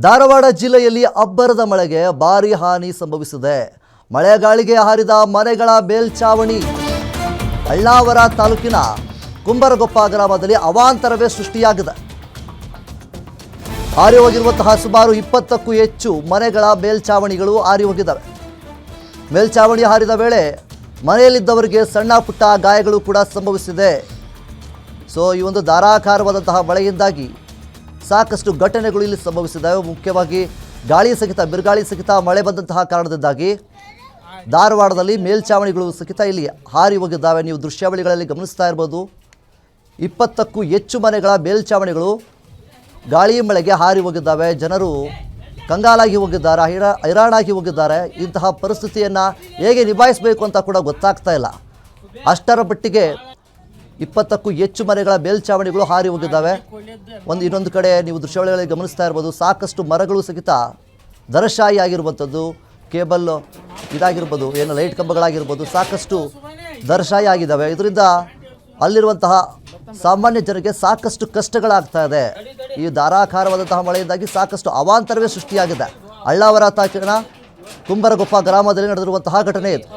ಧಾರವಾಡ ಜಿಲ್ಲೆಯಲ್ಲಿ ಅಬ್ಬರದ ಮಳೆಗೆ ಭಾರೀ ಹಾನಿ ಸಂಭವಿಸಿದೆ. ಮಳೆಗಾಳಿಗೆ ಹಾರಿದ ಮನೆಗಳ ಮೇಲ್ಚಾವಣಿ. ಅಳ್ಳಾವರ ತಾಲೂಕಿನ ಕುಂಬರಗೊಪ್ಪ ಗ್ರಾಮದಲ್ಲಿ ಅವಾಂತರವೇ ಸೃಷ್ಟಿಯಾಗಿದೆ. ಹಾರಿ ಹೋಗಿರುವಂತಹ ಸುಮಾರು 20ಕ್ಕೂ ಹೆಚ್ಚು ಮನೆಗಳ ಮೇಲ್ಚಾವಣಿಗಳು ಹಾರಿ ಹೋಗಿದ್ದಾವೆ. ಮೇಲ್ಚಾವಣಿ ಹಾರಿದ ವೇಳೆ ಮನೆಯಲ್ಲಿದ್ದವರಿಗೆ ಸಣ್ಣ ಪುಟ್ಟ ಗಾಯಗಳು ಕೂಡ ಸಂಭವಿಸಿದೆ. ಈ ಒಂದು ಧಾರಾಕಾರವಾದಂತಹ ಮಳೆಯಿಂದಾಗಿ ಸಾಕಷ್ಟು ಘಟನೆಗಳು ಇಲ್ಲಿ ಸಂಭವಿಸಿದ್ದಾವೆ. ಮುಖ್ಯವಾಗಿ ಗಾಳಿ ಸಹಿತ ಬಿರುಗಾಳಿ ಸಹಿತ ಮಳೆ ಬಂದಂತಹ ಕಾರಣದಿಂದಾಗಿ ಧಾರವಾಡದಲ್ಲಿ ಮೇಲ್ಚಾವಣಿಗಳು ಸಹಿತ ಇಲ್ಲಿ ಹಾರಿ ಹೋಗಿದ್ದಾವೆ. ನೀವು ದೃಶ್ಯಾವಳಿಗಳಲ್ಲಿ ಗಮನಿಸ್ತಾ ಇರ್ಬೋದು. 20ಕ್ಕೂ ಹೆಚ್ಚು ಮನೆಗಳ ಮೇಲ್ಚಾವಣಿಗಳು ಗಾಳಿ ಮಳೆಗೆ ಹಾರಿ ಹೋಗಿದ್ದಾವೆ. ಜನರು ಕಂಗಾಲಾಗಿ ಹೋಗಿದ್ದಾರೆ, ಹೈರಾಣಾಗಿ ಹೋಗಿದ್ದಾರೆ. ಇಂತಹ ಪರಿಸ್ಥಿತಿಯನ್ನು ಹೇಗೆ ನಿಭಾಯಿಸಬೇಕು ಅಂತ ಕೂಡ ಗೊತ್ತಾಗ್ತಾ ಇಲ್ಲ. ಅಷ್ಟರ ಮಟ್ಟಿಗೆ 20ಕ್ಕೂ ಹೆಚ್ಚು ಮನೆಗಳ ಮೇಲ್ಚಾವಣಿಗಳು ಹಾರಿ ಹೋಗಿದ್ದಾವೆ. ಇನ್ನೊಂದು ಕಡೆ ನೀವು ದೃಶ್ಯಾವಳಿಗಳಲ್ಲಿ ಗಮನಿಸ್ತಾ ಇರ್ಬೋದು. ಸಾಕಷ್ಟು ಮರಗಳು ಸಹಿತ ಧರಶಾಹಿ ಆಗಿರುವಂಥದ್ದು, ಕೇಬಲ್ ಇದಾಗಿರ್ಬೋದು, ಏನು ಲೈಟ್ ಕಂಬಗಳಾಗಿರ್ಬೋದು, ಸಾಕಷ್ಟು ಧರಶಾಹಿ ಆಗಿದ್ದಾವೆ. ಇದರಿಂದ ಅಲ್ಲಿರುವಂತಹ ಸಾಮಾನ್ಯ ಜನರಿಗೆ ಸಾಕಷ್ಟು ಕಷ್ಟಗಳಾಗ್ತಾ ಇದೆ. ಈ ಧಾರಾಕಾರವಾದಂತಹ ಮಳೆಯಿಂದಾಗಿ ಸಾಕಷ್ಟು ಅವಾಂತರವೇ ಸೃಷ್ಟಿಯಾಗಿದೆ. ಅಳ್ಳಾವರ ತಾಲೂಕಿನ ಕುಂಬರಗೊಪ್ಪ ಗ್ರಾಮದಲ್ಲಿ ನಡೆದಿರುವಂತಹ ಘಟನೆ ಇದು.